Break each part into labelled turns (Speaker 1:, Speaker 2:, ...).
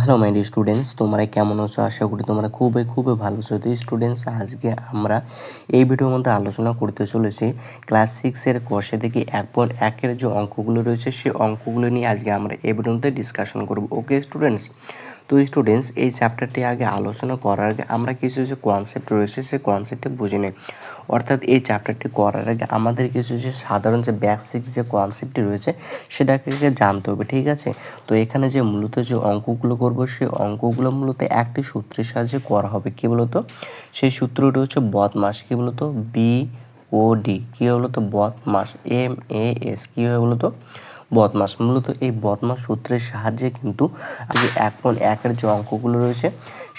Speaker 1: Hello my dear students, তোমরা কেমন আছো? আশা করি তোমরা খুবই খুবই ভালো আছো। তো স্টুডেন্টস, আজকে আমরা এই ভিডিওর মধ্যে আলোচনা করতে চলেছি ক্লাস 6-এর কোষে থেকে 1.1-এর যে অঙ্কগুলো রয়েছে সেই অঙ্কগুলো নিয়ে আজকে আমরা এই ভিডিওর মধ্যে ডিসকাশন করব। ওকে স্টুডেন্টস, তো স্টুডেন্টস এই চ্যাপ্টারটি আগে আলোচনা করার আগে আমরা কিছু যে কনসেপ্ট রয়েছে সেই কনসেপ্টটি বুঝে নিই। অর্থাৎ এই চ্যাপ্টারটি করার আগে আমাদের কিছু যে সাধারণ যে বেসিক যে কনসেপ্টটি রয়েছে সেটাকে জানতে হবে, ঠিক আছে? তো এখানে যে মূলত যে অঙ্কগুলো করব সেই অঙ্কগুলো মূলত একটি সূত্রের সাহায্যে করা হবে। কী বলতো? সেই সূত্রটি হচ্ছে বদমাস। কী বলতো? BOD। কী বলতো? বদমাস। MAS। কী হয় বলতো? বদমাস। মূলত এই বদমাস সূত্রের সাহায্যে কিন্তু আগে 1.1-এর যে অঙ্কগুলো রয়েছে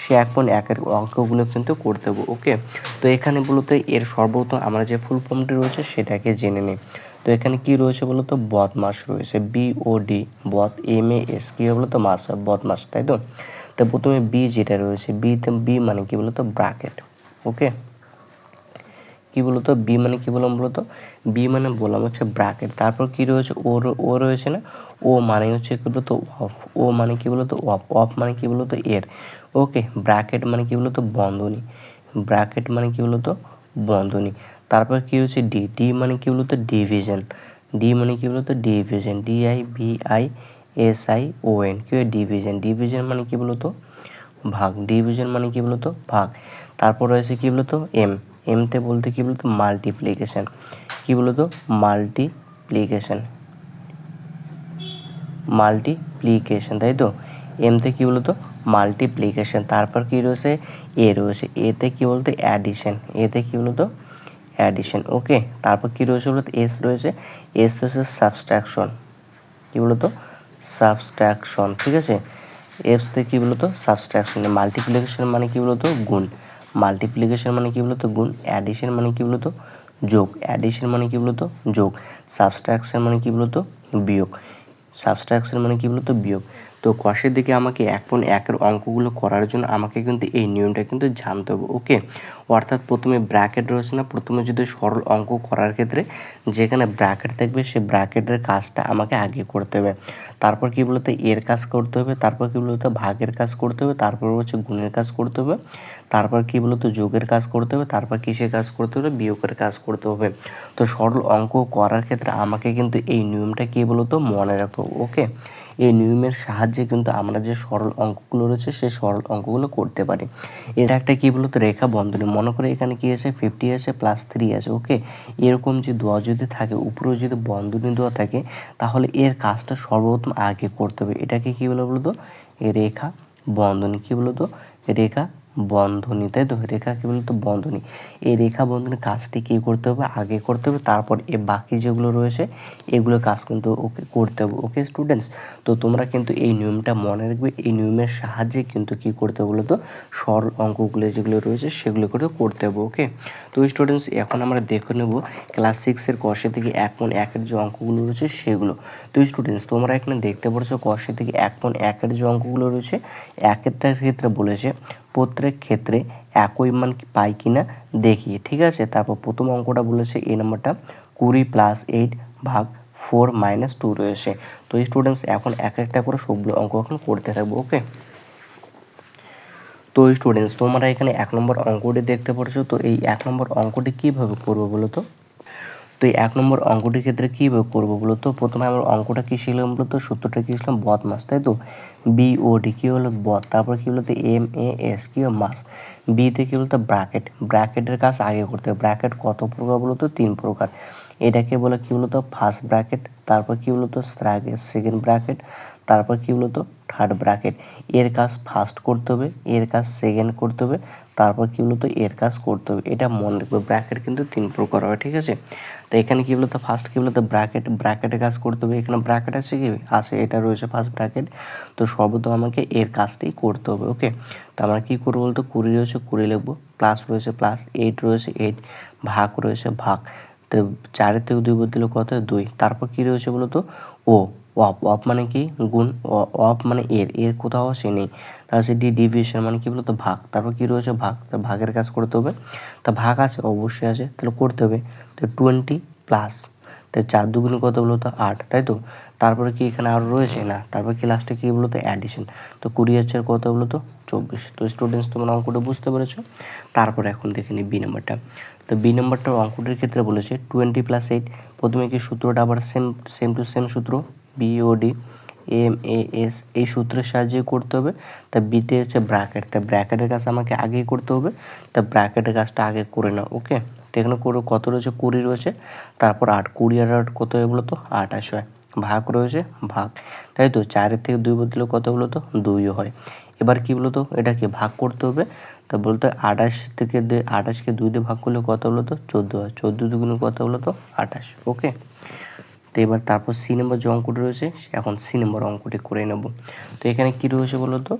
Speaker 1: সেই 1.1-এর অঙ্কগুলো কিন্তু করতে হবে। ওকে, তো এখানে মূলত এর সর্বপ্রথম আমরা যে ফুল ফর্মটি রয়েছে সেটাকে জেনে নিই। তো এখানে কি রয়েছে বলতো? বদমাস রয়েছে, BOD। MAS কি হবে বলতো? মাস, বদমাস, তাই তো? তো প্রথমে বি যেটা রয়েছে, বি মানে কি বলতো? ব্র্যাকেট। ওকে, কি বলতো? বি মানে কি বললাম বলতো? বি মানে বললাম হচ্ছে ব্র্যাকেট। তারপর কি রয়েছে? ও রয়েছে না? ও মানে হচ্ছে কি বলতো? অফ। ও মানে কি বলতো? অফ। অফ মানে কি বলতো? এর। ওকে, ব্র্যাকেট মানে কি বলতো? বন্ধনী। ব্র্যাকেট মানে কি বলতো? বন্ধনী। তারপর কি হচ্ছে? ডি মানে কি বলতো? ডিভিশন। ডি মানে কি বলতো? ডিভিশন। DIVISION। কি হয়? ডিভিশন। ডিভিশন মানে কি বলতো? ভাগ। ডিভিশন মানে কি বলতো? ভাগ। তারপর রয়েছে কি বলতো? এমতে বলতে কি বলতো? মাল্টিপ্লিকেশন। কি বলতো? মাল্টিপ্লিকেশন। মাল্টিপ্লিকেশন, তাই তো? এমতে কি বলতো? মাল্টিপ্লিকেশন। তারপর কি রয়েছে? এ রয়েছে। এতে কি বলতো? অ্যাডিশন। এতে কি বলতো? অ্যাডিশন। ওকে, তারপর কি রয়েছে বলতো? এস রয়েছে। এস রয়েছে সাবস্ট্রাকশন। কি বলতো? সাবস্ট্রাকশন, ঠিক আছে? এফস থেকে কি বলতো? সাবস্ট্রাকশন। মাল্টিপ্লিকেশন মানে কি বলতো? গুণ। মাল্টিপ্লিকেশন মানে কি বলতো? গুণ। অ্যাডিশন মানে কি বলতো? যোগ। অ্যাডিশন মানে কি বলতো? যোগ। সাবস্ট্রাকশন মানে কি বলতো? বিয়োগ। সাবস্ট্রাকশন মানে কি বলতো? বিয়োগ। তো কষের দিকে আমাকে 1.1-এর অঙ্কগুলো করার জন্য আমাকে কিন্তু এই নিয়মটা কিন্তু জানতে হবে। ওকে, অর্থাৎ প্রথমে ব্র্যাকেট রয়েছে না? প্রথমে যদি সরল অঙ্ক করার ক্ষেত্রে যেখানে ব্র্যাকেট থাকবে সে ব্র্যাকেটের কাজটা আমাকে আগে করতে হবে। তারপর কি বলতো? এর কাজ করতে হবে। তারপর কি বলতো? ভাগের কাজ করতে হবে। তারপর হচ্ছে গুণের কাজ করতে হবে। তারপর কি বলতো? যোগের কাজ করতে হবে। তারপর কিসের কাজ করতে হবে? বিয়োগের কাজ করতে হবে। তো সরল অঙ্ক করার ক্ষেত্রে আমাকে কিন্তু এই নিয়মটা কি বলতো? মনে রাখতে হবে। ওকে, এই নিয়মের সাহায্যে কিন্তু আমরা যে সরল অঙ্কগুলো রয়েছে সেই সরল অঙ্কগুলো করতে পারি। এটা একটা কি বলতো? রেখা বন্ধনী। মনে করে এখানে কি আছে? 50 আছে প্লাস 3 আছে। ওকে, এরকম যে দেওয়া যদি থাকে, উপরেও যদি বন্ধনী দেওয়া থাকে, তাহলে এর কাজটা সর্বপ্রথম আগে করতে হবে। এটাকে কি বলে বলতো? রেখা বন্ধনী। কি বলতো? রেখা বন্ধনী, তাই তো? রেখা কি বলতো? বন্ধনী। এই রেখা বন্ধনীর কাজটি কি করতে হবে? আগে করতে হবে। তারপর এ বাকি যেগুলো রয়েছে এগুলো কাজ কিন্তু ওকে করতে হবে। ওকে স্টুডেন্টস, তো তোমরা কিন্তু এই নিয়মটা মনে রাখবে। এই নিয়মের সাহায্যে কিন্তু কি করতে হবে বলতো? সরল অঙ্কগুলো যেগুলো রয়েছে সেগুলো করে করতে হবে। ওকে, তো স্টুডেন্টস, এখন আমরা দেখে নেব ক্লাস 6-এর কষে থেকে 1.1-এর যে অঙ্কগুলো রয়েছে সেগুলো। তো স্টুডেন্টস, তোমরা এখানে দেখতে পাচ্ছ কষে থেকে 1.1-এর যে অঙ্কগুলো রয়েছে একেরটার ক্ষেত্রে বলেছে প্রত্যেক ক্ষেত্রে একই মান পাই কিনা দেখি, ঠিক আছে? তারপর প্রথম অঙ্কটা বলেছে এই নাম্বারটা 20 + 8 ভাগ 4 - 2 রয়েছে। তো স্টুডেন্টস, এখন এক একটা করে সবগুলো অঙ্ক এখন করতে থাকবো। ওকে, তো স্টুডেন্টস, তোমরা এখানে 1 নম্বর অঙ্কটি দেখতে পাচ্ছ। তো এই 1 নম্বর অঙ্কটি কীভাবে করবো বলো তো? তো এই 1 নম্বর অঙ্কটির ক্ষেত্রে কীভাবে করবো বলো তো? প্রথমে আমার অঙ্কটা কী ছিল বলো তো? সূত্রটা কী ছিল? বদমাস, তাই তো? BOD কী হলো? বদ। তারপর কী বলতো? MAS কী হলো? মাস। বিতে কী বলতো? ব্র্যাকেট। ব্র্যাকেটের কাজ আগে করতে হবে। ব্র্যাকেট কত প্রকার বলো তো? 3 প্রকার। এটাকে বলে কী বলতো? First bracket. তারপর কী বলতো? Second bracket. তারপর কী বলতো? Third bracket. এর কাজ ফার্স্ট করতে হবে, এর কাজ সেকেন্ড করতে হবে, তারপর কী বলতো? এর কাজ করতে হবে। এটা মনে রাখবে, ব্র্যাকেট কিন্তু 3 প্রকার হয়, ঠিক আছে? তো এখানে কী বলতো? ফার্স্ট কী বলতো? ব্র্যাকেটে কাজ করতে হবে। এখানে ব্র্যাকেট আছে কি? আছে, এটা রয়েছে ফার্স্ট ব্র্যাকেট। তো সর্বপ্রথম আমাকে এর কাজটাই করতে হবে। ওকে, তো আমরা কী করবো বলতো? 20 রয়েছে 20 লিখবো, প্লাস রয়েছে প্লাস, 8 রয়েছে 8, ভাগ রয়েছে ভাগ। তো 4 থেকে 2 বাদ দিলে কত? 2। তারপর কী রয়েছে বলতো? ও অফ। অফ মানে কি? গুণ। অফ মানে এর কোথাও আসে নেই। তাহলে সে ডিভিশন মানে কি বলতো? ভাগ। তারপর কি রয়েছে? ভাগ। তা ভাগের কাজ করতে হবে। তা ভাগ আছে, অবশ্যই আছে, তাহলে করতে হবে। তো 20 প্লাস তাই 4 দুগুণে কত বলতো 8, তাই তো। তারপরে কি এখানে আরও রয়েছে না, তারপর কি লাস্টে কি বলতো অ্যাডিশন। তো 20 হচ্ছে কত বলতো 24। তো স্টুডেন্টস তোমরা অঙ্কটা বুঝতে পেরেছো। তারপরে এখন দেখে নিই বি নাম্বারটা। তো বি নাম্বারটার অঙ্কটির ক্ষেত্রে বলেছে 20 + 8। প্রথমে কি সূত্রটা আবার সেম টু সেম সূত্র, বিওডি এমএএস এই সূত্রের সাহায্যে করতে হবে। তা বিতে হচ্ছে ব্র্যাকেট, তা ব্র্যাকেটের কাজ আমাকে আগেই করতে হবে। তা ব্র্যাকেটের কাজটা আগে করে নাও, ওকে। তো এখানে কত রয়েছে 20 রয়েছে, তারপর 8, 20 আর 8 কত হয় বলো তো 28 হয়, ভাগ রয়েছে ভাগ, তাই তো। 4 থেকে 2 বদলে কত বলো তো 2 হয়। এবার কি বলো তো এটাকে ভাগ করতে হবে। তা বলতে 28 থেকে 28কে 2 দিয়ে ভাগ করলে কত বলো তো 14 হয়, 14 দুগুণে কত বলো তো 28, ওকে। তো এবার তারপর সি নম্বর যে অঙ্কটি রয়েছে এখন সি নম্বর অঙ্কটি করে নেব। তো এখানে কী রয়েছে বলো তো,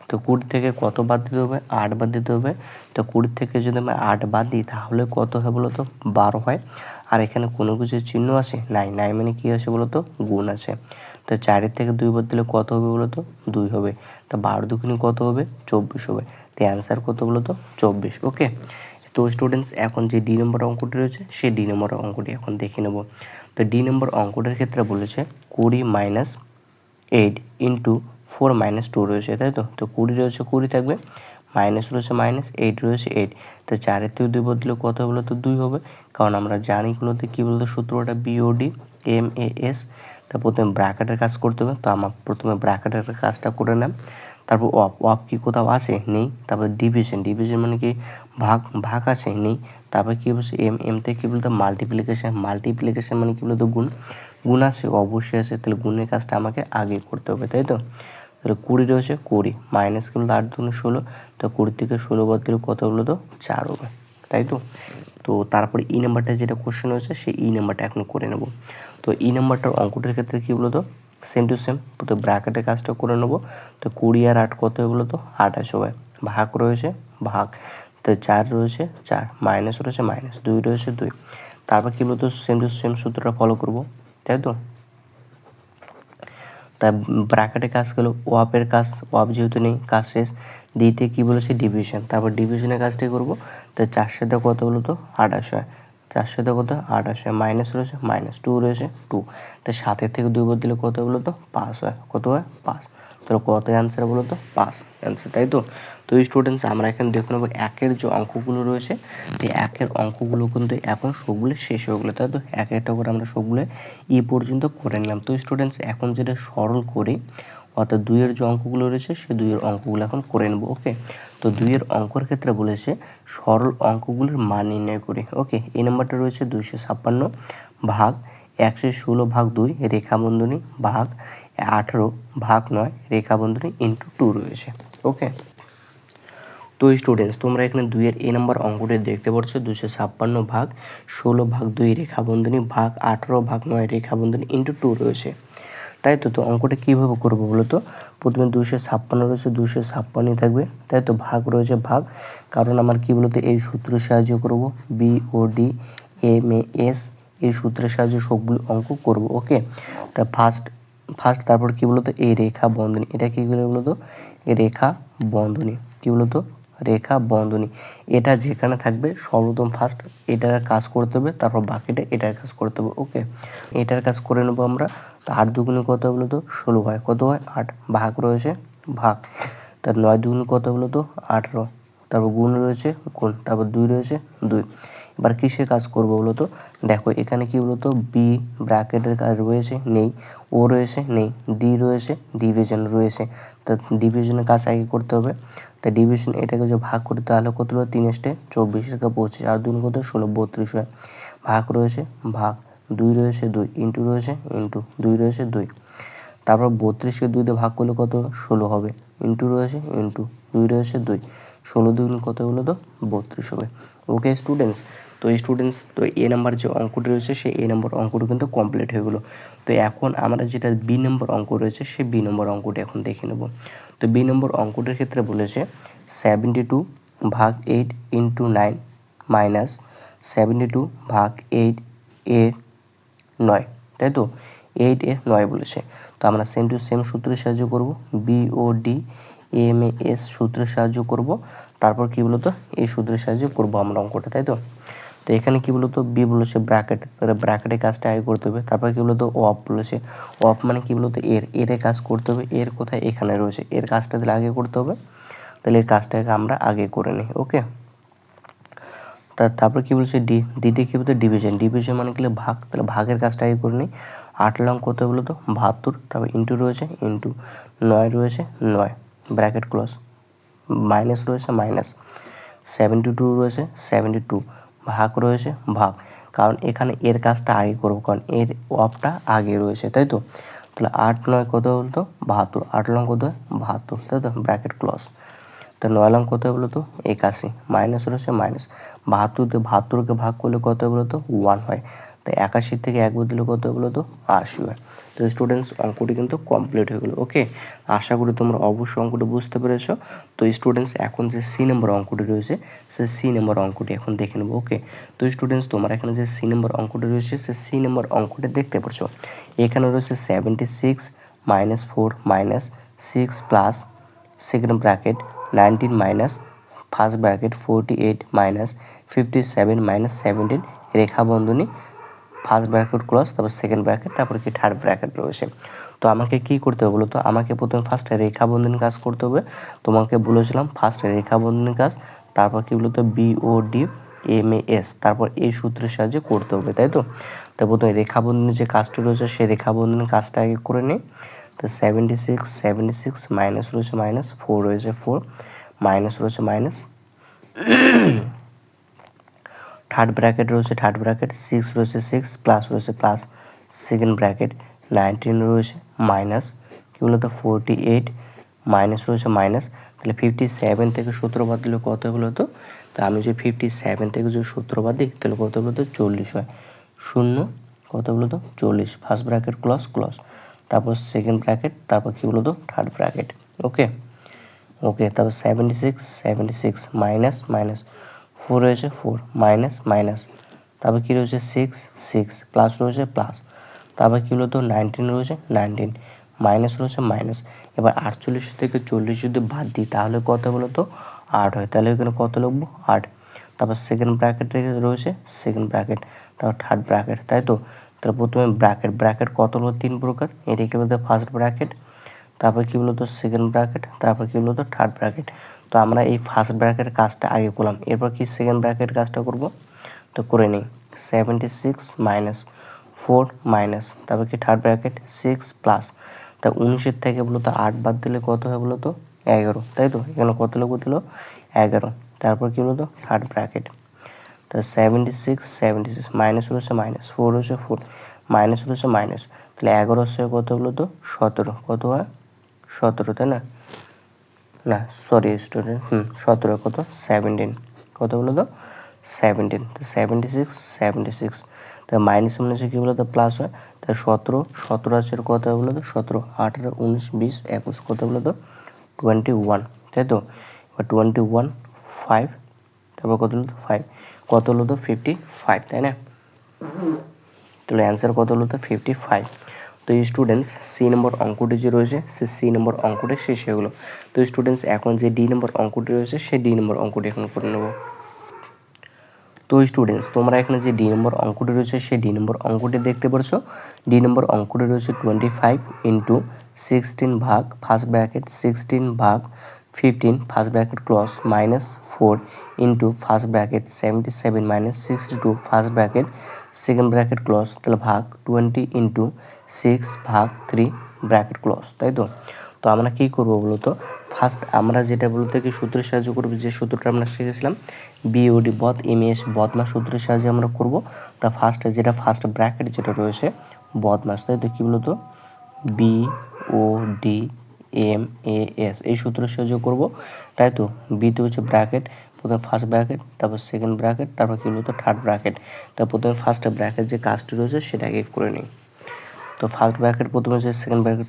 Speaker 1: তো 20 থেকে কত বাদ দিতে হবে 8 বাদ দিতে হবে। তো 20 থেকে যদি আমি 8 বাদ দিই তাহলে কত হয় বলো তো 12 হয়। আর এখানে কোনো কিছু চিহ্ন আছে নাই, নাই মানে কী আছে বলো তো গুণ আছে। তো 4 থেকে 2 বাদ দিলে কত হবে বলো তো 2 হবে। তো 12 দুগুণে কত হবে 24 হবে। তো অ্যান্সার কত বলো তো 24, ওকে। তো স্টুডেন্টস এখন যে ডি নম্বর অঙ্কটি রয়েছে সেই ডি নম্বর অঙ্কটি এখন দেখে নেব। তো ডি নম্বর অঙ্কটার ক্ষেত্রে বলেছে 20 - 8 × 4 - 2 রয়েছে, তাই তো। তো 20 রয়েছে 20 থাকবে, মাইনাস রয়েছে মাইনাস, 8 রয়েছে 8। তো 4 থেকে 2 বদলে কত বলো তো 2 হবে, কারণ আমরা জানি গুলোতে কী বলতো সূত্রটা বিওডি এমএএস। তা প্রথমে ব্র্যাকেটের কাজ করতে হবে, তো আমার প্রথমে ব্র্যাকেটের কাজটা করে নেন। তারপর অফ কি কোথাও আছে নেই। তারপর ডিভিশন মানে কি ভাগ আছে নেই। তারপর কী বলছে এম থেকে কী বলতো মাল্টিপ্লিকেশন মানে কী বলতো গুণ আছে অবশ্যই আছে, তাহলে গুণের কাজটা আমাকে আগে করতে হবে, তাই তো। তাহলে 20 রয়েছে 20 মাইনাস কি বলতো 8 দুগুণে 16। তো 20 থেকে 16 বাদ দিলে কত বলো তো 4 হবে, তাই তো। তো তারপরে ই নাম্বারটা যেটা কোশ্চেন হয়েছে সেই ই নাম্বারটা এখন করে নেব। তো ই নাম্বারটার অঙ্কটার ক্ষেত্রে কী বলো তো সেম টু সেম, তো ব্র্যাকেটের কাজটা করে নেবো। তো 20 আর 8 কত হবে বলো তো 28 হবে, ভাগ রয়েছে ভাগ। তো 4 রয়েছে 4, মাইনাস রয়েছে মাইনাস, 2 রয়েছে 2। তারপর কী বলতো সেম টু সেম সূত্রটা ফলো করবো, তাই তো। তাই ব্র্যাকেটে কাজ গেলো, ওয়াপের কাজ ওয়াপ যেহেতু নেই কাজ শেষ। ডিতে কী বলেছে ডিভিশন, তারপর ডিভিশনের কাজটাই করবো। তো 4 সাথে কত বলো তো 28 হয়, 4 সাথে কত 28 হয়, মাইনাস রয়েছে মাইনাস, 2 রয়েছে 2। তো 7 থেকে 2 বাদ দিলে কত বলো তো 5 হয়, কত হয় 5। তাহলে কত অ্যান্সার বলো তো 5 অ্যান্সার, তাই তো। তো স্টুডেন্টস আমরা এখানে দেখে নেবো একের যে অঙ্কগুলো রয়েছে, তো একের অঙ্কগুলো কিন্তু এখন সবগুলো শেষ হয়ে গেলো, তাই তো। এক একটা করে আমরা সবগুলো পর্যন্ত করে নিলাম। তো স্টুডেন্টস এখন যেটা সরল করে, অর্থাৎ 2-এর যে অঙ্কগুলো রয়েছে সেই 2-এর অঙ্কগুলো এখন করে নেবো, ওকে। তো 2-এর অঙ্কর ক্ষেত্রে বলেছে সরল অঙ্কগুলোর মান নির্ণয় করি, ওকে। এই নাম্বারটা রয়েছে 256 ভাগ 116/2 রেখাবন্ধনী ভাগ 18/9 রেখাবন্ধনী ইন্টু 2 রয়েছে, ওকে। তো স্টুডেন্টস তোমরা এখানে 2-এর এ নাম্বার অঙ্কটি দেখতে পাচ্ছ 256 ভাগ 16/2 রেখাবন্ধনী ভাগ 18/9 রেখাবন্ধনী ইন্টু 2 রয়েছে, তাই তো। তো অঙ্কটা কীভাবে করবো বলো তো, প্রথমে 256 রয়েছে 256ই থাকবে, তাই তো। ভাগ রয়েছে ভাগ, কারণ আমার কী বলতো এই সূত্রের সাহায্য করবো বিওডি এমএএস এই সূত্রের সাহায্যে সবগুলো অঙ্ক করবো, ওকে। তা ফার্স্ট তারপর কী বলতো এই রেখা বন্ধনী, এটা কী করে বলতো রেখা বন্ধনী, কী বলতো রেখা বন্ধনী। এটা যেখানে থাকবে সর্বপ্রথম ফার্স্ট এটার কাজ করতে হবে, তারপর বাকিটা এটার কাজ করতে হবে, ওকে। এটার কাজ করে নেবো আমরা। তো 8 দুগুণে কত বলো তো 16 হয়, কত হয় 8, ভাগ রয়েছে ভাগ। তার 9 দুগুণে কত বলো তো 18, তারপর গুণ রয়েছে গুণ, তারপর 2 রয়েছে 2। এবার কিসের কাজ করবো বলো তো, দেখো এখানে কি বলো তো বি ব্র্যাকেটের কাজ রয়েছে নেই, ও রয়েছে নেই, ডি রয়েছে ডিভিশন রয়েছে। তা ডিভিশনের কাজ আগে করতে হবে। তা ডিভিশন এটাকে যে ভাগ করি তাহলে কত হলো 3 × 24 = 25, আর 2 কত 16 32 হয়, ভাগ রয়েছে ভাগ, 2 রয়েছে 2 ইন্টু রয়েছে ইন্টু 2 রয়েছে 2। তারপর 32কে 2 দিয়ে ভাগ করলে কত 16 হবে, ইন্টু রয়েছে ইন্টু 2 রয়েছে 2, 16 2 কত হলো তো 32 হবে, ওকে স্টুডেন্টস। তো স্টুডেন্টস তো এ নাম্বার যে অঙ্কটি রয়েছে সেই এ নাম্বার অঙ্কটি কিন্তু কমপ্লিট হয়ে গেলো। তো এখন আমরা যেটা বি নম্বর অঙ্ক রয়েছে সেই বি নম্বর অঙ্কটি এখন দেখে নেব। তো বি নম্বর অঙ্কটির ক্ষেত্রে বলেছে 72 ভাগ 8 × 9 মাইনাস 72 ভাগ 8 এর 9, তাই তো। 8 এর 9 বলেছে। তো আমরা সেম টু সেম সূত্রের সাহায্য করব, বিওডি এমএএস সূত্রের সাহায্য করব। তারপর কি বলতো এই সূত্রের সাহায্য করব আমরা অঙ্কটা, তাই তো। তো এখানে কি বলতো বি বলেছে ব্র্যাকেট, তাহলে ব্র্যাকেটের কাজটা আগে করতে হবে। তারপর কি বলতো অফ বলেছে, অফ মানে কি বলতো এর কাজ করতে হবে। এর কোথায় এখানে রয়েছে, এর কাজটা তাহলে আগে করতে হবে, তাহলে এর কাজটাকে আমরা আগে করে নিই। ওকে, তারপর কি বলছে ডিতে কি বলতো ডিভিশন, ডিভিশন মানে কি ভাগ, তাহলে ভাগের কাজটা আগে করে নিই। 8 লং কত বলতো 72, তারপর ইন্টু রয়েছে ইন্টু, 9 রয়েছে 9 ব্র্যাকেট ক্লোজ, মাইনাস রয়েছে মাইনাস, 72 রয়েছে 72 ভাগ রয়েছে ভাগ, কারণ এখানে এর কাজটা আগে করবো, কারণ এর অফটা আগে রয়েছে, তাই তো। তাহলে 8 9 কত বলতো 72, 8 লং কত 72, তাই তো ব্র্যাকেট ক্লোজ। তো 9 লং কত বলতো 81, মাইনাস রয়েছে মাইনাস, 72কে ভাগ করলে কত বলতো 1 হয়, তাই 81 থেকে 1 দিলে কত বলতো 80 হয়। তো স্টুডেন্টস অঙ্কটি কিন্তু কমপ্লিট হয়ে গেলো। ওকে, আশা করি তোমরা অবশ্যই অঙ্কটি বুঝতে পেরেছো। তো স্টুডেন্টস এখন যে সি নম্বর অঙ্কটি রয়েছে সে সি নম্বর অঙ্কটি এখন দেখে নেবো। ওকে, তো স্টুডেন্টস তোমরা এখানে যে সি নম্বর অঙ্কটি রয়েছে সে সি নম্বর অঙ্কটি দেখতে পাচ্ছ। এখানে রয়েছে 76 minus 4 minus 6 plus second bracket 19 minus first bracket 48 minus 57 minus 17 রেখা বন্ধনী ফার্স্ট ব্র্যাকেট ক্লোজ, তারপর সেকেন্ড ব্র্যাকেট, তারপর কি থার্ড ব্র্যাকেট রয়েছে। তো আমাকে কি করতে হবে বলো তো, আমাকে প্রথমে ফার্স্ট রেখা বন্ধনী কাজ করতে হবে। তোমাকে বলেছিলাম ফার্স্ট রেখা বন্ধনী কাজ, তারপর কি বলতো BOD MAS, তারপর এই সূত্রের সাহায্যে করতে হবে, তাই তো। তো প্রথমে রেখা বন্ধনীর যে কাজটি রয়েছে সেই রেখা বন্ধনীর কাজটা আগে করে নিই। তো 76 মাইনাস রয়েছে মাইনাস, 4 রয়েছে 4 মাইনাস রয়েছে মাইনাস, থার্ড ব্র্যাকেট রয়েছে থার্ড ব্র্যাকেট 6 রয়েছে 6 প্লাস রয়েছে প্লাস সেকেন্ড ব্র্যাকেট 19 রয়েছে মাইনাস কি বলতো 48 মাইনাস রয়েছে মাইনাস, তাহলে 57 থেকে 17 বাদ দিলে কত হলো তো, তো আমি যে 57 থেকে যদি 17 বাদ দিই তাহলে কত হলো তো 40 হয়, শূন্য কত বলো তো 40, ফার্স্ট ব্র্যাকেট ক্লোজ ক্লোজ, তারপর সেকেন্ড ব্র্যাকেট, তারপর কি বলো তো থার্ড ব্র্যাকেট। ওকে ওকে, তারপর 76 মাইনাস মাইনাস 4 রয়েছে 4 মাইনাস মাইনাস, তারপর কী রয়েছে 6 প্লাস রয়েছে প্লাস, তারপর কী হলো তো 19 রয়েছে 19 মাইনাস রয়েছে মাইনাস। এবার 48 থেকে 40 যদি বাদ দিই তাহলে কত বলো তো 8 হয়, তাহলে এখানে কত লিখবো 8, তারপর সেকেন্ড ব্র্যাকেট রয়েছে সেকেন্ড ব্র্যাকেট, তারপর থার্ড ব্র্যাকেট, তাই তো। তাহলে প্রথমে ব্র্যাকেট কত হলো 3 প্রকার, এটাকে বলতে ফার্স্ট ব্র্যাকেট, তারপর কী বলতো সেকেন্ড ব্র্যাকেট, তারপর কী বলতো থার্ড ব্র্যাকেট। তো আমরা এই ফার্স্ট ব্র্যাকেটের কাজটা আগে করলাম, এরপর কি সেকেন্ড ব্র্যাকেটের কাজটা করব, তো করে নিই। 76 মাইনাস 4 মাইনাস, তারপর কি থার্ড ব্র্যাকেট 6 প্লাস, তা 19 থেকে বলতো 8 বাদ দিলে কত হয় বলতো 11, তাই তো। এখানে কত লোক দিল 11, তারপর কি বলতো থার্ড ব্র্যাকেট, তা 76 মাইনাস রয়েছে মাইনাস, 4 রয়েছে 4 মাইনাস রয়েছে মাইনাস, তাহলে 11 সে কত বলতো 17, কত হয় 17, তাই না, না সরি স্টুডেন্ট 17 কত 17, কত বলো তো 17, তো 76 তো মাইনাস মাইনাসে কী বলো তো প্লাস হয়, তাই 17 আছে কত বলো তো 17, 18 19 20 21 কত বলো তো 21, তাই তো। এবার 21 5, তারপর কত হলো তো 5, কত হলো তো 55, তাই না। তাহলে অ্যান্সার কত হলো তো 55। তো স্টুডেন্টস সি নম্বর অঙ্কটি যে রয়েছে সে সি নম্বর অঙ্কটি শেষ হয়ে গেলো। তো স্টুডেন্টস এখন যে ডি নম্বর অঙ্কটি রয়েছে সেই ডি নম্বর অঙ্কটি এখন করে নেব। তো স্টুডেন্টস তোমরা এখানে যে ডি নম্বর অঙ্কটি রয়েছে সেই ডি নম্বর অঙ্কটি দেখতে পারছো। ডি নম্বর অঙ্কটি রয়েছে 25 ইন্টু 16 ভাগ ফার্স্ট ব্র্যাকেট 16 ভাগ 15 first bracket close minus 4 into first bracket 77 minus 62 first bracket second bracket close, তাহলে ভাগ 20 ইন্টু 6 ভাগ 3 ব্র্যাকেট ক্লোজ, তাই তো। তো আমরা কী করবো বলো তো, ফার্স্ট আমরা যেটা বলতে কি সূত্রের সাহায্য করবো, যে সূত্রটা আমরা শিখেছিলাম BOD বদ MAS বদমাস সূত্রের সাহায্যে আমরা করব। তা ফার্স্ট ব্র্যাকেট যেটা রয়েছে বদমাস, তাই তো। কী বলতো BOD MAS এই সূত্রের সাহায্যে করব, তাই তো। বিতে হচ্ছে ব্র্যাকেট, প্রথমে ফার্স্ট ব্র্যাকেট, তারপর সেকেন্ড ব্র্যাকেট, তারপর কী বলতো থার্ড ব্র্যাকেট। তা প্রথমে ফার্স্ট ব্র্যাকেট যে কাজটি রয়েছে সেটাকে করে নিই। তো ফার্স্ট ব্র্যাকেট প্রথমে যে সেকেন্ড ব্র্যাকেট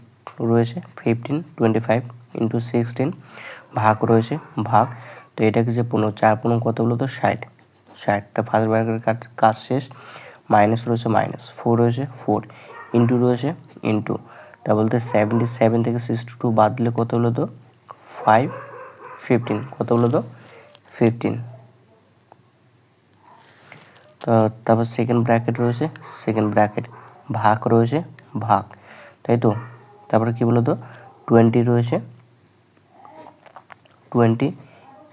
Speaker 1: রয়েছে 25 ইন্টু 16 ভাগ রয়েছে ভাগ, তো এটাকে যে 15 4 15 কত বলো তো 60, তা ফার্স্ট ব্র্যাকেটের কাজ শেষ, মাইনাস রয়েছে মাইনাস, 4 রয়েছে 4 ইন্টু রয়েছে ইন্টু, তা বলতে 77 থেকে 62 বাদ দিলে কত হলো তো 15, কত হলো তো 15, তারপর সেকেন্ড ব্র্যাকেট রয়েছে, সেকেন্ড ব্র্যাকেট, ভাগ রয়েছে, ভাগ, তাই তো। তারপরে কী বলো তো 20 রয়েছে, 20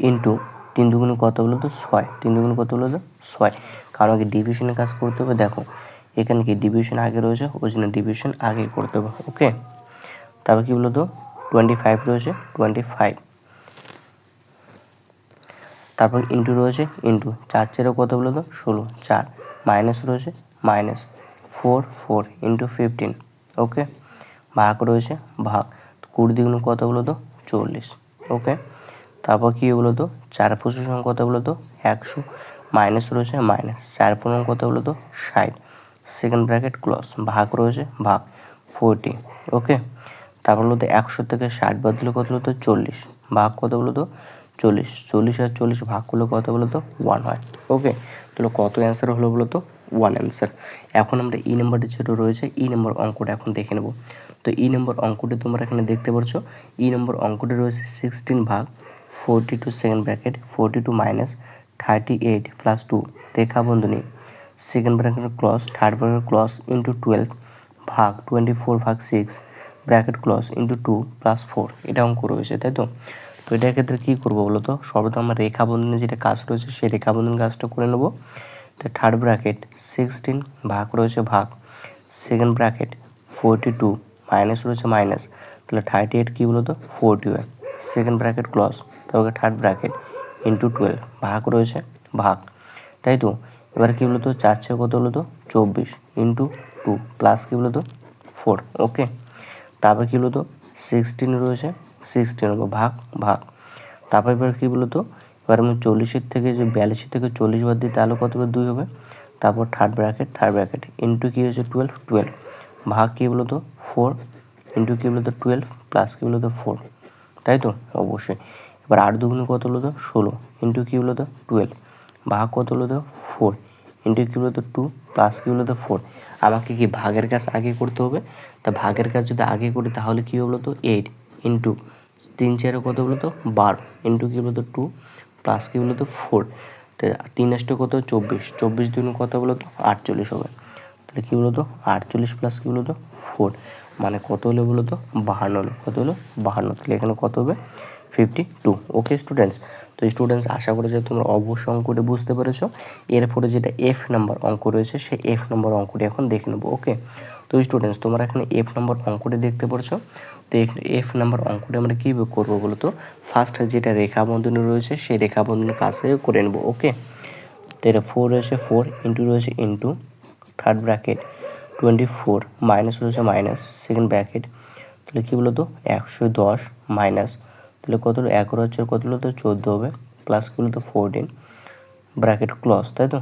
Speaker 1: ইন্টু 3 দুগুণে কত বলো তো 6, 3 দুগুণে কত বলো তো 6, কারণ আগে ডিভিশনের কাজ করতে হবে। দেখো এখানে কি ডিভিশন আগে রয়েছে, ওই জন্য ডিভিশন আগে করতে হবে। ওকে, তারপর কী বলো তো 25 রয়েছে, 25, তারপর ইন্টু রয়েছে, ইন্টু 4 4 কত বলো তো 16, 4, মাইনাস রয়েছে, মাইনাস 4 4 ইন্টু 15, ওকে, ভাগ রয়েছে, ভাগ, 20 দ্বিগুণ কত বলো তো 40, ওকে। তারপর কী বলো তো 4 পঁচিশ কত বলো তো 100, মাইনাস রয়েছে, মাইনাস 4 15 কত বলো তো 60, সেকেন্ড ব্র্যাকেট ক্লোজ, ভাগ রয়েছে, ভাগ 40, ওকে। তারপর বলো তো 100 থেকে 60 বাদ দিলে কত বলো তো 40, ভাগ কত বলো তো 40, 40 আর 40 ভাগ করলে কত বলো তো 1 হয়। ওকে, তাহলে কত অ্যান্সার হলো বলো তো 1 অ্যান্সার। এখন আমরা ই নাম্বারটি যেটা রয়েছে ই নম্বর অঙ্কটা এখন দেখে নেব। তো ই নম্বর অঙ্কটি তোমরা এখানে দেখতে পাচ্ছ, ই নম্বর অঙ্কটি রয়েছে 16 ভাগ 42 সেকেন্ড ব্র্যাকেট 42 মাইনাস 38 প্লাস 2 রেখা বন্ধনী, second bracket close, third bracket close into 12 ভাগ 24 ভাগ 6 ব্র্যাকেট ক্লস ইন্টু 2 প্লাস 4, এটা অঙ্ক রয়েছে, তাই তো। তো এটার ক্ষেত্রে কী করবো বলো তো, সর্বপ্রথম আমরা রেখা বন্ধনে যেটা কাজ রয়েছে সেই রেখা বন্ধন কাজটা করে নেবো। তো থার্ড ব্র্যাকেট 16 ভাগ রয়েছে, ভাগ, সেকেন্ড ব্র্যাকেট 42 মাইনাস রয়েছে, মাইনাস, তাহলে 38 কী বলো তো 40, সেকেন্ড ব্র্যাকেট ক্লস, তারপরে থার্ড ব্র্যাকেট ইন্টু 12 ভাগ রয়েছে, ভাগ, তাই তো। এবার কী বলো তো 4 6 কত হলো তো 24 ইন্টু 2 প্লাস কী বলো তো 4, ওকে। তারপর কী বলো তো 16 রয়েছে, 16 ভাগ, ভাগ, তারপর এবার কী বলো তো, এবার আমি 40 থেকে যে 42 থেকে 40 বাদ দিই তাহলে কত হবে 2 হবে। তারপর থার্ড ব্র্যাকেট ইন্টু কী হয়েছে 12 12 ভাগ কী বলো তো 4 ইন্টু কী বলো তো 12 প্লাস কী বলো তো 4, তাই তো অবশ্যই। এবার 8 দুগুণে কত হলো তো 16 ইন্টু কী বলো তো 12 ভাগ কত হলো তো 4 ইন্টু কী বলো তো 2 প্লাস কী বলো তো 4। আমাকে কি ভাগের কাজ আগে করতে হবে, তা ভাগের কাজ যদি আগে করি তাহলে কী হলো তো 8 ইন্টু 3 4 কত বলো তো 12 ইন্টু কী বলো তো 2 প্লাস কী বলো তো 4, তো 3 আসতে কত 24, 24 দুগুণে কত বলো তো 48 হবে। তাহলে কী বলো তো 48 প্লাস কী বলো তো 4, মানে কত হলো বলো তো 52 হলো, কত হলো 52, তাহলে এখানে কত হবে 52। ওকে স্টুডেন্টস, তো স্টুডেন্টস আশা করি যে তোমরা অবশ্য অঙ্কটি বুঝতে পেরেছো। এরপরে যেটা এফ নাম্বার অঙ্ক রয়েছে সেই এফ নাম্বার অঙ্কটি এখন দেখে নেবো। ওকে, তো স্টুডেন্টস তোমরা এখানে এফ নাম্বার অঙ্কটি দেখতে পাচ্ছ। তো এফ নাম্বার অঙ্কটি আমরা কী করবো বলো তো, ফার্স্ট যেটা রেখা বন্ধনী রয়েছে সেই রেখা বন্ধনের কাছে করে নেবো। ওকে, তো এটা 4 রয়েছে, 4 ইন্টু রয়েছে ইন্টু থার্ড ব্র্যাকেট 24 মাইনাস রয়েছে, মাইনাস, সেকেন্ড ব্র্যাকেট, তাহলে কী বলো তো 110 মাইনাস, তাহলে কত হলো 11 হচ্ছে, কত হলো তো 14 হবে, প্লাস কী বলো তো 14 ব্র্যাকেট ক্লস, তাই তো।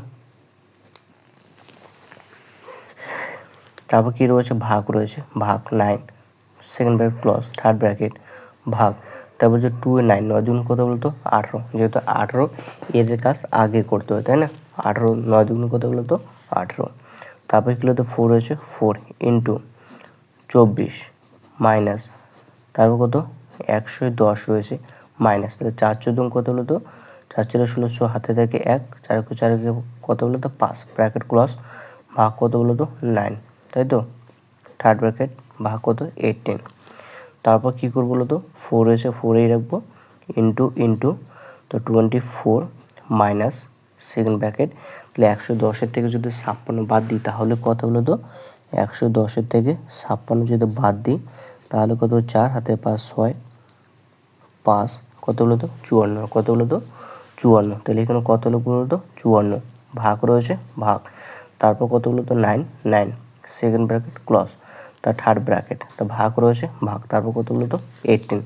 Speaker 1: তারপর কী রয়েছে ভাগ রয়েছে, ভাগ 9 second bracket close, third bracket ভাগ, তারপর যে 2 9 9 দুগুণ কত বলতো 18, যেহেতু 18 এর কাজ আগে করতে হয়, তাই না। 18 9 দুগুণ কত বলতো 18, তারপর কী হলো 4 রয়েছে, 4 ইন্টু 24 মাইনাস, তারপর কত 110 রয়েছে, মাইনাস, তাহলে 4 14 কত হলো তো 4 4 16, হাতে থেকে 1 4 4 কত হলো তো 5 ব্র্যাকেট ক্লস, ভাগ কত বলো তো 9, তাই তো, থার্ড ব্র্যাকেট ভাগ কত 18। তারপর কী করবো বলো তো 4 রয়েছে, 4এই রাখবো, ইন্টু ইন্টু, তো 24 মাইনাস সেকেন্ড ব্র্যাকেট, তাহলে 110 থেকে যদি 56 বাদ দিই তাহলে কত হলো তো 110 থেকে 56 যদি বাদ দিই তাহলে কত 4 হাতে 5 6 5 কত হলো তো 54, কত হলো তো 54, তাহলে এখানে কত হলো বলো তো 54, ভাগ রয়েছে, ভাগ, তারপর কত হলো তো 9 9 সেকেন্ড ব্র্যাকেট ক্লস, তার থার্ড ব্র্যাকেট, তো ভাগ রয়েছে, ভাগ, তারপর কত বলো তো 18,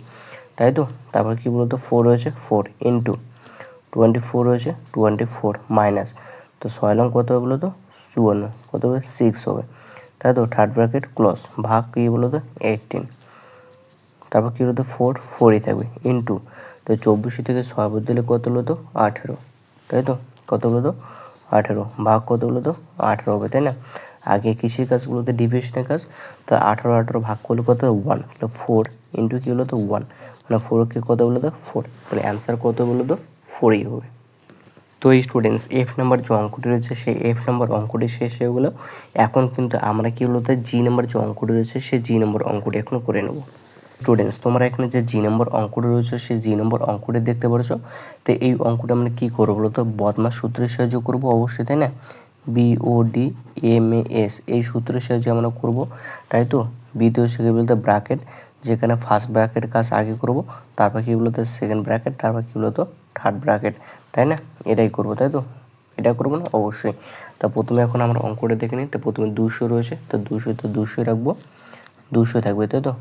Speaker 1: তাই তো। তারপর কী বলো তো 4 রয়েছে, 4 ইন্টু 24 রয়েছে, 24 মাইনাস, তো 6 লং কত হবে বলো তো 54, কত হবে 6 হবে, তাই তো, থার্ড ব্র্যাকেট ক্লস, ভাগ কী বলো তো 18, তারপর কী হলো তো 4 4ই থাকবে ইন্টু, তো 24 থেকে 6 বাদ দিলে কত হলো তো 18, তাই তো, কত হলো তো 18, ভাগ কত হলো তো 18 হবে, তাই না। আগে কৃষির কাজগুলোতে ডিভিশনের কাজ, তো 18 18 ভাগ করলে কত 1, তাহলে 4 ইন্টু কী হলো তো 1, মানে 4কে কত বলো তো 4, তাহলে অ্যান্সার কত বলো তো 4ই হবে। তো স্টুডেন্টস এফ নাম্বার যে অঙ্কটি রয়েছে সেই এফ নাম্বার অঙ্কটি শেষ হয়ে গেলো। এখন কিন্তু আমরা কি বলতে জি নাম্বার যে অঙ্কটি রয়েছে সেই জি নাম্বার অঙ্কটি এখন করে নেব। স্টুডেন্টস তোমরা এখানে যে জি নম্বর অঙ্কটি রয়েছে সেই জি নম্বর অঙ্কটি দেখতে পারছো। তো এই অঙ্কটা আমরা কী করবো বলো তো, বদমাস সূত্রের সাহায্য করবো অবশ্যই, তাই না? BODMAS এই সূত্রের সাহায্যে আমরা করব, তাই তো। বিতে হচ্ছে কী বলতে ব্র্যাকেট, যেখানে ফার্স্ট ব্র্যাকেট কাজ আগে করব, তারপর কী বলতো সেকেন্ড ব্র্যাকেট, তারপর কী বলতো থার্ড ব্র্যাকেট, তাই না? এটাই করবো, তাই তো। এটা করবো না অবশ্যই। তা প্রথমে এখন আমরা অঙ্কটা দেখে নিই। তো প্রথমে 200 রয়েছে, তো 200 রাখবো, 200 থাকবে, তাই তো।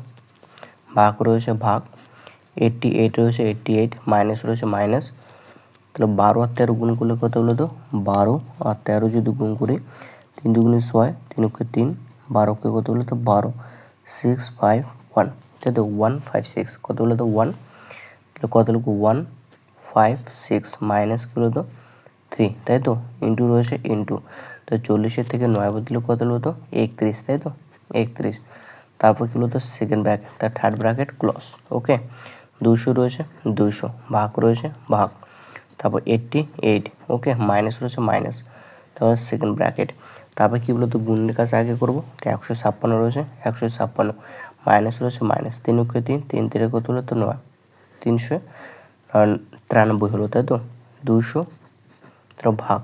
Speaker 1: ভাগ রয়েছে ভাগ, 88 রয়েছে 88, মাইনাস রয়েছে মাইনাস। তাহলে 12 আর 13 গুণ করলে কত হলো? তো 12 আর 13 যদি গুণ করি, 3 দুগুণে 6, 3 কে 3, 12কে কত হলো? তো 12, 6 5 1, তাই তো 156 কত হলো? তো 1, তাহলে কত হলো? 1 5 6 মাইনাস কি হলো? তো 3, তাই তো, ইন্টু রয়েছে ইন্টু। তো 40-এর থেকে 9 বাদ দিলে কত হলো? তো 31, তাই তো 31। তারপর কী বলতো সেকেন্ড ব্র্যাকেট, তার থার্ড ব্র্যাকেট ক্লোজ, ওকে। 200 রয়েছে 200, ভাগ রয়েছে ভাগ, তারপর 88, ওকে, মাইনাস রয়েছে মাইনাস, তারপর সেকেন্ড ব্র্যাকেট। তারপর কী বলতো গুণের কাছে আগে করবো, তো 156 রয়েছে 156, মাইনাস রয়েছে মাইনাস, 3 কে 3, 3 3 কত হলো? তো 9, 393 হলো, তাই তো। 200 তারপর ভাগ,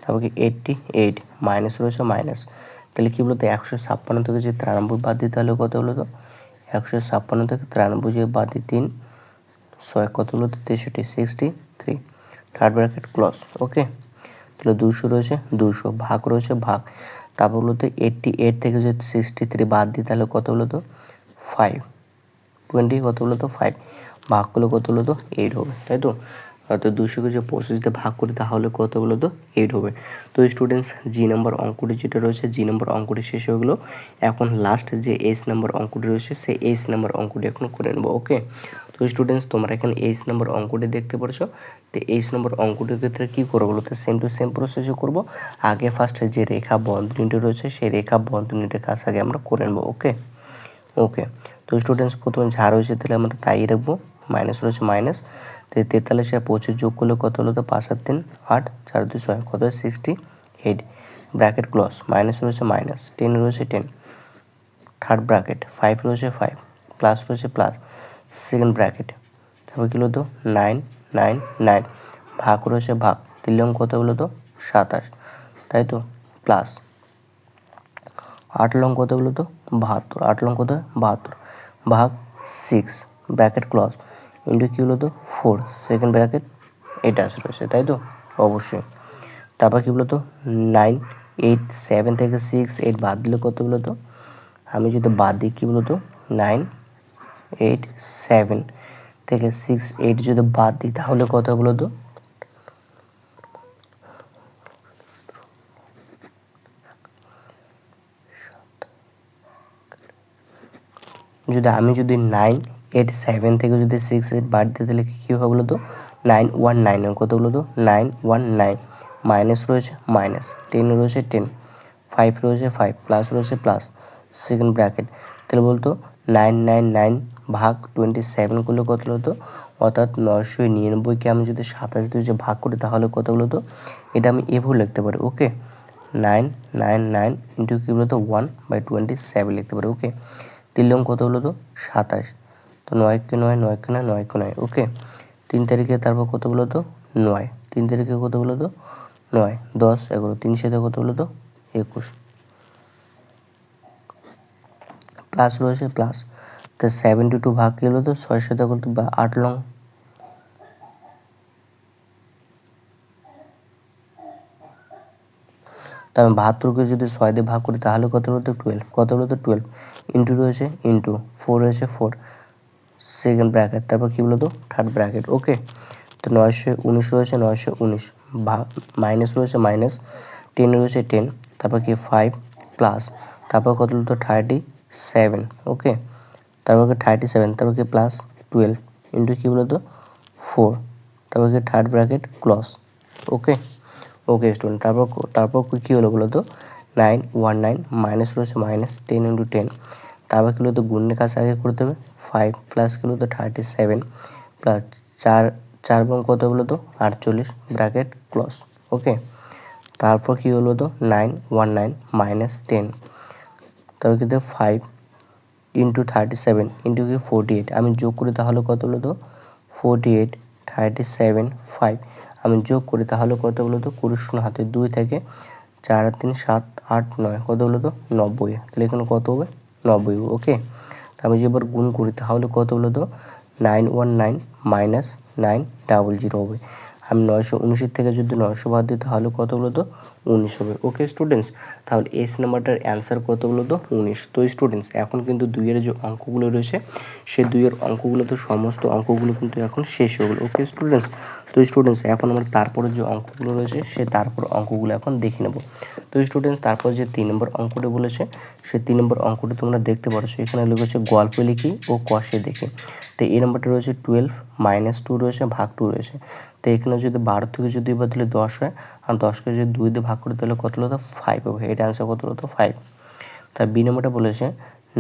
Speaker 1: তারপর কি 88, মাইনাস রয়েছে মাইনাস। তাহলে কী বলতো 156 থেকে যদি 93 বাদ দিই তাহলে কত হলো? তো 156 থেকে 93 যদি বাদ দিই 3 6 কত হলো? তো 63, 63, থার্ড ব্র্যাকেট ক্লোজ, ওকে। তাহলে 200 রয়েছে 200, ভাগ রয়েছে ভাগ, তারপর হলো তো 88 থেকে যদি 63 বাদ দিই তাহলে কত হলো? তো 5, 20 কত হলো? তো 5, ভাগ করলে কত হলো? তো 8 হবে, তাই তো। তো 200কে যে 25 দিয়ে ভাগ করি তাহলে কত হলো? তো 8 হবে। তো স্টুডেন্টস জি নাম্বার অঙ্কটি যেটা রয়েছে জি নাম্বার অঙ্কটি শেষ হয়ে গেলো। এখন লাস্ট যে এইচ নাম্বার অঙ্কটি রয়েছে সেই এইচ নাম্বার অঙ্কটি এখন করে নেবো, ওকে। তো স্টুডেন্টস তোমরা এখানে এইচ নাম্বার অঙ্কটি দেখতে পারছো। তো এইচ নাম্বার অঙ্কটির ক্ষেত্রে কী করবো বলো তো, সেম টু সেম প্রসেসে করবো। আগে ফার্স্টে যে রেখা বন্ধনীটি রয়েছে সেই রেখা বন্ধনীটির কাজ আগে আমরা করে নেবো, ওকে ওকে। তো স্টুডেন্টস প্রথমে যা রয়েছে তাহলে আমরা তাই রাখবো, মাইনাস রয়েছে মাইনাস। তো 43 আর 25 যোগ করলে কত হলো? তো 5 আর 3 8, 4 2 6 কত হয়? 68, ব্র্যাকেট ক্লোজ, মাইনাস রয়েছে মাইনাস, 10 রয়েছে 10, থার্ড ব্র্যাকেট 5 রয়েছে 5, প্লাস রয়েছে প্লাস, সেকেন্ড ব্র্যাকেট, তারপর কী হলো? তো 9 9 9, ভাগ রয়েছে ভাগ, 3 কত হলো? তো 27, তাই তো, প্লাস 8 কত হলো? তো 72, 8 কত হয়? 72, ভাগ 6, ব্র্যাকেট ক্লোজ, ইন্টু কী হলো? তো 4, সেকেন্ড ব্র্যাকেট, এটা রয়েছে, তাই তো অবশ্যই। তারপর কী বলো? তো 9 8 7 থেকে 6 8 বাদ দিলে কত হলো? তো আমি যদি বাদ দিই কী বলো? তো 9 8 7 থেকে 6 8 যদি বাদ দিই তাহলে কত বলো? তো আমি যদি 9 8 7 থেকে যদি 6 8 বাদ দিই তাহলে কী হবে বলো? তো 919 কত বলো? তো 919, মাইনাস রয়েছে মাইনাস, 10 রয়েছে 10, 5 রয়েছে 5, প্লাস রয়েছে প্লাস, সেকেন্ড ব্র্যাকেট। তাহলে বলতো 999 ভাগ 27 করলে কত হলো? তো অর্থাৎ 999কে আমি যদি 27 দিয়ে যে ভাগ করি তাহলে কত হলো? তো এটা আমি এভাবে লিখতে পারি, ওকে। 999 ইন্টু কী বলো? তো 1/27 লিখতে পারি, ওকে। 3 কত হলো? তো 27, তো 9 কে 9 9 কে 9 9 কে 9, ওকে। 3 তারিখে তারপর কত বলো? তো 9, 3 তারিখে কত বলো? তো 9 10 11, 3 সাথে কত বলো? তো 21, প্লাস রয়েছে প্লাস। তো 72 ভাগ কী হলো? তো 6 সাথে কত? 8 তো আমি 72কে যদি 6 দিয়ে ভাগ করি তাহলে কত হলো? তো 12, কত হলো? তো 12, ইন্টু রয়েছে ইন্টু, 4 রয়েছে 4, সেকেন্ড ব্র্যাকেট, তারপর কী বলো? তো থার্ড ব্র্যাকেট, ওকে। তো 919 রয়েছে 919, ভাগ মাইনাস রয়েছে মাইনাস, 10 রয়েছে 10, তারপর কি 5, প্লাস, তারপর কত হলো? তো 37, ওকে। তারপর কি 37, তারপর কি প্লাস 12 ইন্টু কী বলো? তো 4, তারপর কি থার্ড ব্র্যাকেট ক্লোজ, ওকে ওকে স্টুডেন্ট। তারপর কী হলো বলো? তো 919, মাইনাস রয়েছে মাইনাস, 10 ইন্টু 10, তারপর কী হলো? তো গুণের কাছে আগে করতে হবে, 5 প্লাস কী হলো? তো 37, প্লাস 4 4 এবং কত বলো তো 48 ব্র্যাকেট ক্লোজ। ওকে, তারপর কি হলো তো 919 মাইনাস 10, তবে কিন্তু 5 ইন্টু 37 ইন্টু কি 48, আমি যোগ করি তাহলে কত হলো তো 48 37 5, আমি যোগ করি তাহলে কত বলো তো 20 শূন্য হাতে 2 থেকে 4 আর 3 7 8 9 কত হলো তো 90, তাহলে এখানে কত হবে 90। ওকে, আমি যে এবার গুণ করি তাহলে কত হলো তো 919 মাইনাস 900 হবে। আমি 919 থেকে যদি 900 বাদ দিই তাহলে কত হলো তো 19 হবে। ওকে স্টুডেন্টস, তাহলে এস নাম্বারটার অ্যান্সার কত হলো তো 19। তো স্টুডেন্টস এখন কিন্তু দুইয়ের যে অঙ্কগুলো রয়েছে সেই দুইয়ের অঙ্কগুলো তো সমস্ত অঙ্কগুলো কিন্তু এখন শেষ হয়ে গেলো। ওকে স্টুডেন্টস, তো স্টুডেন্টস এখন আমরা তারপরে যে অঙ্কগুলো রয়েছে সে তারপর অঙ্কগুলো এখন দেখে নেব। তো স্টুডেন্টস তারপর যে 3 নম্বর অঙ্কটি বলেছে সেই 3 নম্বর অঙ্কটি তোমরা দেখতে পারছো, এখানে লিখেছে গল্প লিখি ও কষে দেখি। তো এই নাম্বারটা রয়েছে 12 মাইনাস 2 রয়েছে ভাগ 2 রয়েছে। তো এখানে যদি 12 থেকে যদি এবার দিলে 10 হয়, আর 10কে যদি 2 দিয়ে ভাগ করে তাহলে কত হলো তো 5 হবে। এটা অ্যান্সার কত হলো তো 5। তার বি নম্বরটা বলেছে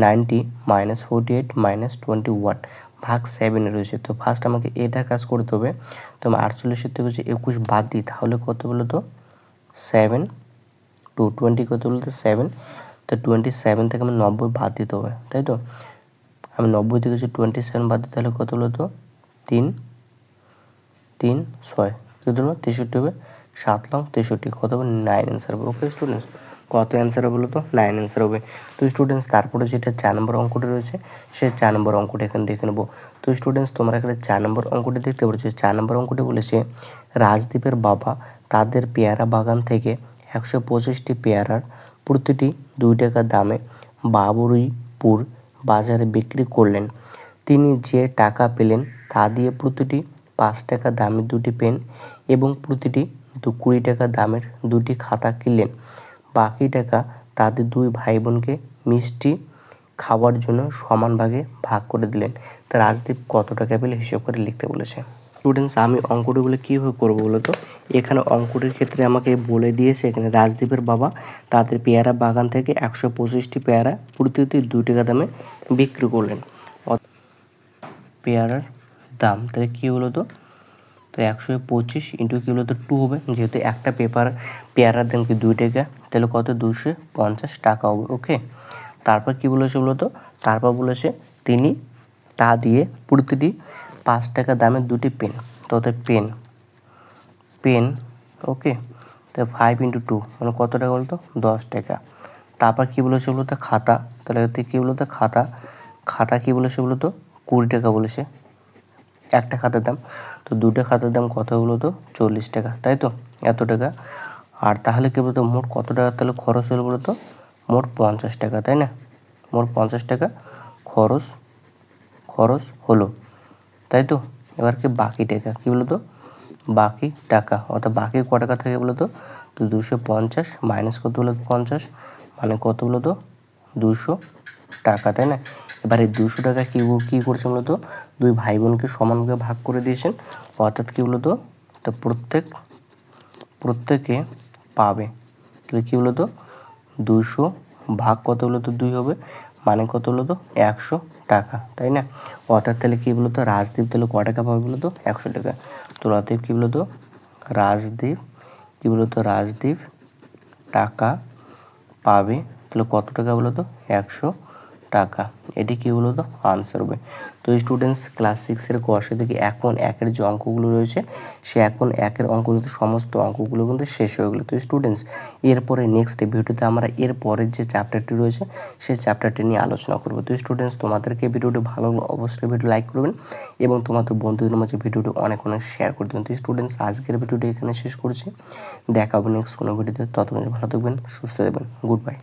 Speaker 1: 90 মাইনাস 48 মাইনাস 21 ভাগ 7 রয়েছে। তো ফার্স্ট আমাকে এটার কাজ করতে হবে। তো আমি 48 থেকে যদি 21 বাদ দিই তাহলে কত বলো তো 7 টু 20 কত বলো তো 7। তো 27 থেকে আমি 90 বাদ দিতে হবে, তাই তো। আমি 90 থেকে যদি 27 বাদ দিই তাহলে কত হলো তো 3 3 6 কত হলো 63 হবে। 7 লং 63 কত হবে 9 অ্যান্সার হবে। ওকে স্টুডেন্টস, কত অ্যান্সার হবে বলো তো 9 অ্যান্সার হবে। তো স্টুডেন্টস তারপরে যেটা 4 নম্বর অঙ্কটি রয়েছে সেই 4 নম্বর অঙ্কটি এখানে দেখে নেবো। তো স্টুডেন্টস তোমরা এখানে 4 নম্বর অঙ্কটি দেখতে পাচ্ছ। 4 নম্বর অঙ্কটি বলেছে রাজদীপের বাবা তাদের পেয়ারা বাগান থেকে 125টি পেয়ারার প্রতিটি 2 টাকা দামে বাবুইপুর বাজারে বিক্রি করলেন। তিনি যে টাকা পেলেন তা দিয়ে প্রতিটি 5 টাকা দামের 2টি পেন এবং প্রতিটি 20 টাকা দামের 2টি খাতা কিনলেন। বাকি টাকা তাদের 2 ভাই বোনকে মিষ্টি খাওয়ার জন্য সমান ভাগে ভাগ করে দিলেন। তা রাজদীপ কত টাকা পেলে হিসাব করে লিখতে বলেছে। স্টুডেন্টস আমি অঙ্কটিগুলো কীভাবে করবো বলো তো, এখানে অঙ্কটির ক্ষেত্রে আমাকে বলে দিয়েছে এখানে রাজদীপের বাবা তাদের পেয়ারা বাগান থেকে 125টি পেয়ারা প্রতিটি 2 টাকা দামে বিক্রি করলেন। পেয়ারার দাম তাহলে কী হলো তো 125 ইন্টু কী হলো তো 2 হবে, যেহেতু একটা পেয়ারার দাম কি 2 টাকা, তাহলে কত 250 টাকা হবে। ওকে, তারপর কি বলেছে বলো তো, তারপর বলেছে তিনি তা দিয়ে প্রতিটি 5 টাকা দামের 2টি পেন, তো পেন পেন ওকে, তো 5 ইন্টু 2 মানে কত টাকা বলতো 10 টাকা। তারপর কী বলেছে বলো তো খাতা, তাহলে কী বলো তো খাতা কী বলেছে বলো তো 20 টাকা বলেছে একটা খাতার দাম। তো 2টা খাতার দাম কত হলো তো 40 টাকা, তাই তো এত টাকা। আর তাহলে কী বলতো মোট কত টাকা তাহলে খরচ হলো বলো তো মোট 50 টাকা, তাই না। মোট 50 টাকা খরচ হলো, তাই তো। এবার কি বাকি টাকা কী বলো তো বাকি টাকা, অর্থাৎ বাকি ক টাকা থাকে বলো তো 250 মাইনাস কত বলো 50 মানে কত বলো তো 200 টাকা, তাই না। এবার এই 200 টাকা কী করছে বলো তো 2 ভাই বোনকে সমানভাবে ভাগ করে দিয়েছেন, অর্থাৎ কী বলো তো প্রত্যেকে পাবে। তাহলে কী বলো তো 200 ভাগ কত হলো তো 2 হবে, মানে কত হলো তো 100 টাকা, তাই না। অর্থাৎ তাহলে কী বলো তো রাজদীপ তাহলে ক টাকা পাবে বলো তো 100 টাকা। তো রাজদীপ কী বলো তো রাজদীপ টাকা পাবে, তাহলে কত টাকা বলো তো 100 টাকা। এটি কী বলো তো আনসার হবে। তো স্টুডেন্টস ক্লাস 6-এর কষে থেকে এখন 1-এর যে অঙ্কগুলো রয়েছে সে এখন 1-এর অঙ্কগুলো সমস্ত অঙ্কগুলো কিন্তু শেষ হয়ে গেলো। তো স্টুডেন্টস এরপরে নেক্সট ভিডিওতে আমরা এর পরের যে চ্যাপ্টারটি রয়েছে সেই চ্যাপ্টারটি নিয়ে আলোচনা করবো। তো স্টুডেন্টস তোমাদেরকে ভিডিওটি ভালো লাগলে অবশ্যই ভিডিও লাইক করবেন এবং তোমাদের বন্ধুদের মাঝে ভিডিওটি অনেক শেয়ার করে দেবেন। তো স্টুডেন্টস আজকের ভিডিওটি এখানে শেষ করছি, দেখা হবে নেক্সট কোনো ভিডিওতে। ততক্ষণ ভালো থাকবেন, সুস্থ থাকবেন, গুড বাই।